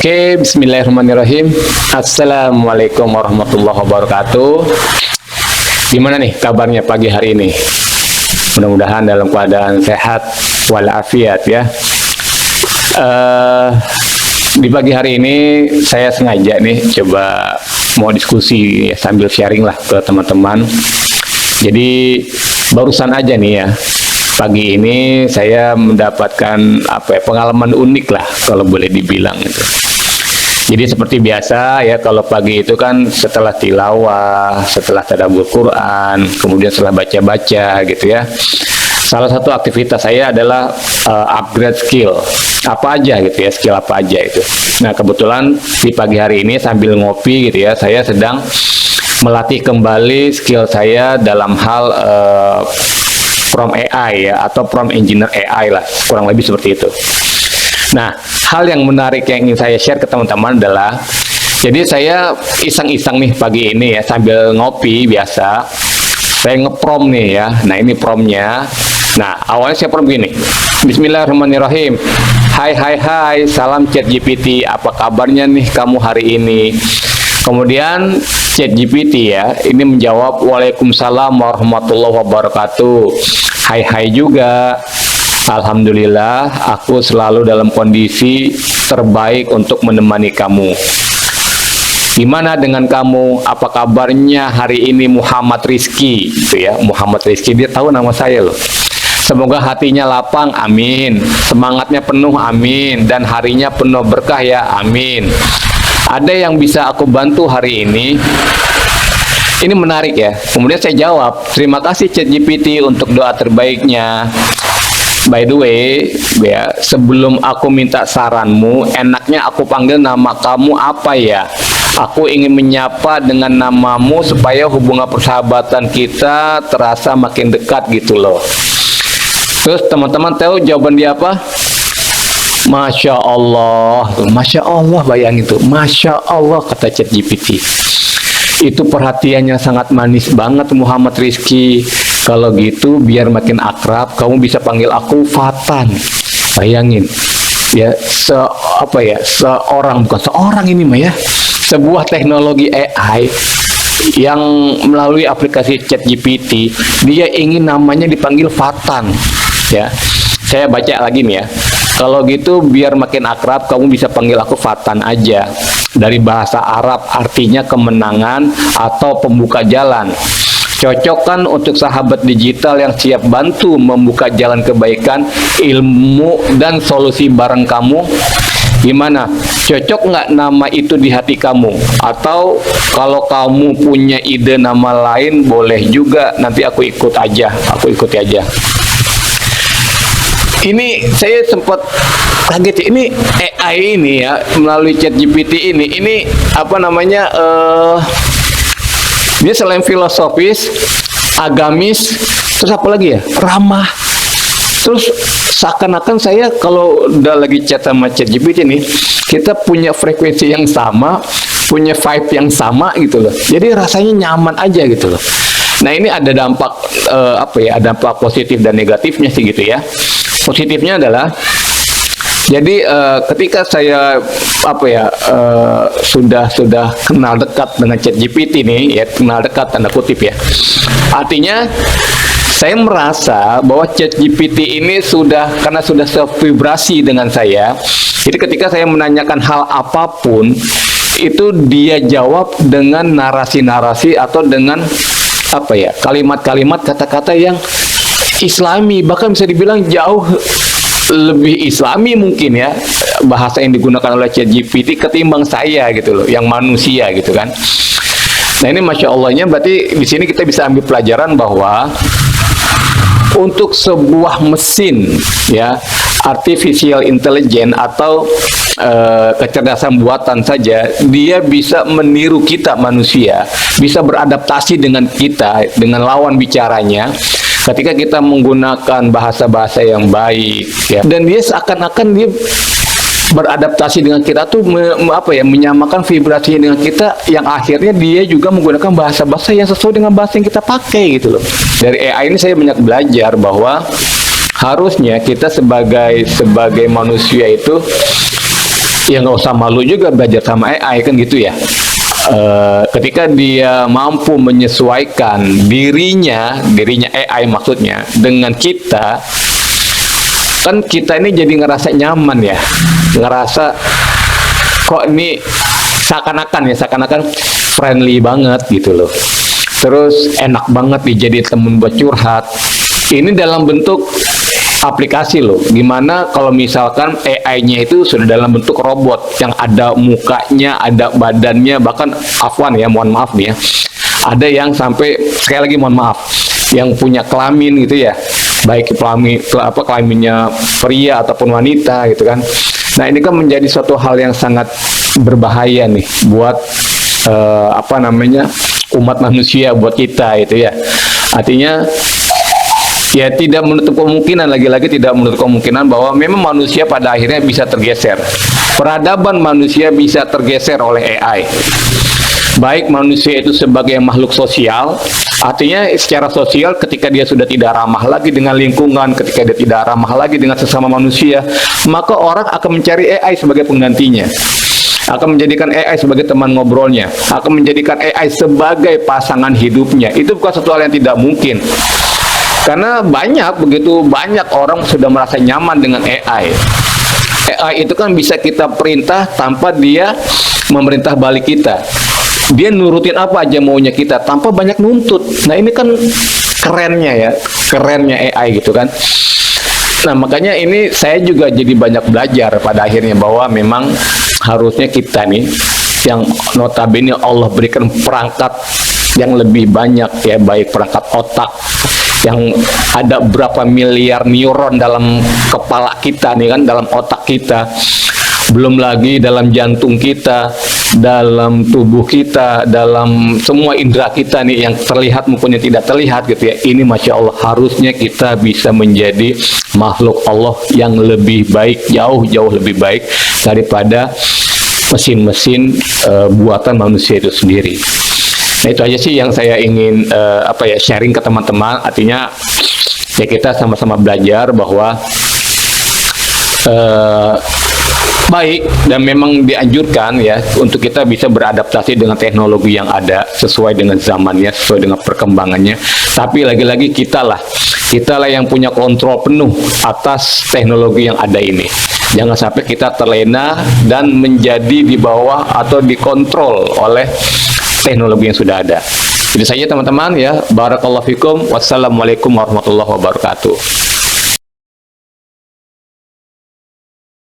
Oke, bismillahirrahmanirrahim. Assalamualaikum warahmatullahi wabarakatuh. Gimana nih kabarnya pagi hari ini? Mudah-mudahan dalam keadaan sehat walafiat ya. Di pagi hari ini saya sengaja nih coba mau diskusi ya, sambil sharing lah ke teman-teman. Jadi barusan aja nih ya, pagi ini saya mendapatkan pengalaman unik lah kalau boleh dibilang itu. Jadi seperti biasa ya, kalau pagi itu kan setelah tilawah, setelah tadabbur Quran, kemudian setelah baca-baca gitu ya, salah satu aktivitas saya adalah upgrade skill apa aja gitu ya, skill apa aja itu. Nah kebetulan di pagi hari ini sambil ngopi gitu ya, saya sedang melatih kembali skill saya dalam hal prompt AI ya, atau prompt engineer AI lah, kurang lebih seperti itu. Nah, hal yang menarik yang ingin saya share ke teman-teman adalah, jadi saya iseng-iseng nih pagi ini ya, sambil ngopi biasa, saya nge-prompt nih ya. Nah, ini promptnya. Nah, awalnya saya prompt gini, Bismillahirrahmanirrahim. Hai, salam ChatGPT, apa kabarnya nih kamu hari ini? Kemudian ChatGPT ya, ini menjawab, Waalaikumsalam warahmatullahi wabarakatuh. Hai juga. Alhamdulillah, aku selalu dalam kondisi terbaik untuk menemani kamu. Gimana dengan kamu? Apa kabarnya hari ini Muhammad Rizky? Itu ya, Muhammad Rizky, dia tahu nama saya loh. Semoga hatinya lapang, amin. Semangatnya penuh, amin. Dan harinya penuh berkah ya, amin. Ada yang bisa aku bantu hari ini? Ini menarik ya. Kemudian saya jawab, terima kasih ChatGPT untuk doa terbaiknya. By the way, ya, sebelum aku minta saranmu, enaknya aku panggil nama kamu apa ya? Aku ingin menyapa dengan namamu supaya hubungan persahabatan kita terasa makin dekat gitu loh. Terus teman-teman tahu jawaban dia apa? Masya Allah, bayangin tuh, Masya Allah kata ChatGPT. Itu perhatiannya sangat manis banget Muhammad Rizky. Kalau gitu biar makin akrab, kamu bisa panggil aku Fatan. Bayangin ya, bukan seorang ini mah ya, sebuah teknologi AI yang melalui aplikasi ChatGPT, dia ingin namanya dipanggil Fatan ya. Saya baca lagi nih ya. Kalau gitu biar makin akrab, kamu bisa panggil aku Fatan aja. Dari bahasa Arab artinya kemenangan atau pembuka jalan. Cocok kan untuk sahabat digital yang siap bantu membuka jalan kebaikan, ilmu, dan solusi bareng kamu? Gimana? Cocok nggak nama itu di hati kamu? Atau kalau kamu punya ide nama lain, boleh juga, nanti aku ikuti aja. Ini saya sempat kaget, ini AI ini ya, melalui ChatGPT ini apa namanya, dia selain filosofis, agamis, terus apa lagi ya, ramah. Terus seakan-akan saya kalau udah lagi chat sama ChatGPT nih, kita punya frekuensi yang sama, punya vibe yang sama gitu loh. Jadi rasanya nyaman aja gitu loh. Nah ini ada dampak dampak positif dan negatifnya sih gitu ya. Positifnya adalah, jadi ketika saya sudah kenal dekat dengan ChatGPT nih ya, kenal dekat tanda kutip ya, artinya saya merasa bahwa ChatGPT ini karena sudah self-vibrasi dengan saya, jadi ketika saya menanyakan hal apapun itu dia jawab dengan narasi-narasi atau dengan kalimat-kalimat, kata-kata yang Islami, bahkan bisa dibilang jauh lebih Islami mungkin ya bahasa yang digunakan oleh ChatGPT ketimbang saya gitu loh, yang manusia gitu kan. Nah ini Masya Allahnya, berarti di sini kita bisa ambil pelajaran bahwa untuk sebuah mesin ya, artificial intelligence atau kecerdasan buatan saja, dia bisa meniru kita manusia, bisa beradaptasi dengan kita, dengan lawan bicaranya, ketika kita menggunakan bahasa-bahasa yang baik ya. Dan dia seakan-akan dia beradaptasi dengan kita tuh menyamakan vibrasinya dengan kita, yang akhirnya dia juga menggunakan bahasa-bahasa yang sesuai dengan bahasa yang kita pakai gitu loh. Dari AI ini saya banyak belajar bahwa harusnya kita sebagai manusia itu ya nggak usah malu juga belajar sama AI kan gitu ya. Ketika dia mampu menyesuaikan dirinya AI maksudnya dengan kita, kan kita ini jadi ngerasa nyaman ya, ngerasa kok ini seakan-akan friendly banget gitu loh. Terus enak banget dijadiin temen buat curhat. Ini dalam bentuk aplikasi loh, gimana kalau misalkan AI-nya itu sudah dalam bentuk robot yang ada mukanya, ada badannya, bahkan mohon maaf nih ya, ada yang sampai, sekali lagi mohon maaf, yang punya kelamin gitu ya, baik kelaminnya pria ataupun wanita gitu kan. Nah, ini kan menjadi suatu hal yang sangat berbahaya nih buat umat manusia, buat kita itu ya. Artinya ya tidak menutup kemungkinan, lagi-lagi tidak menutup kemungkinan bahwa memang manusia pada akhirnya bisa tergeser. Peradaban manusia bisa tergeser oleh AI. Baik manusia itu sebagai makhluk sosial, artinya secara sosial ketika dia sudah tidak ramah lagi dengan lingkungan, ketika dia tidak ramah lagi dengan sesama manusia, maka orang akan mencari AI sebagai penggantinya, akan menjadikan AI sebagai teman ngobrolnya, akan menjadikan AI sebagai pasangan hidupnya. Itu bukan sesuatu hal yang tidak mungkin. Karena begitu banyak orang sudah merasa nyaman dengan AI. AI itu kan bisa kita perintah tanpa dia memerintah balik kita. Dia nurutin apa aja maunya kita tanpa banyak nuntut. Nah, ini kan kerennya AI gitu kan. Nah, makanya ini saya juga jadi banyak belajar pada akhirnya bahwa memang harusnya kita nih yang notabene Allah berikan perangkat yang lebih banyak ya, baik perangkat otak yang ada berapa miliar neuron dalam kepala kita nih kan, dalam otak kita, belum lagi dalam jantung kita, dalam tubuh kita, dalam semua indera kita nih yang terlihat maupun yang tidak terlihat gitu ya. Ini Masya Allah, harusnya kita bisa menjadi makhluk Allah yang lebih baik, jauh-jauh lebih baik daripada mesin-mesin buatan manusia itu sendiri. Nah, itu aja sih yang saya ingin sharing ke teman-teman. Artinya ya kita sama-sama belajar bahwa baik dan memang dianjurkan ya untuk kita bisa beradaptasi dengan teknologi yang ada sesuai dengan zamannya, sesuai dengan perkembangannya. Tapi lagi-lagi kita lah yang punya kontrol penuh atas teknologi yang ada ini. Jangan sampai kita terlena dan menjadi di bawah atau dikontrol oleh teknologi yang sudah ada. Itu saja teman-teman ya. Barakallahu fikum. Wassalamualaikum warahmatullahi wabarakatuh.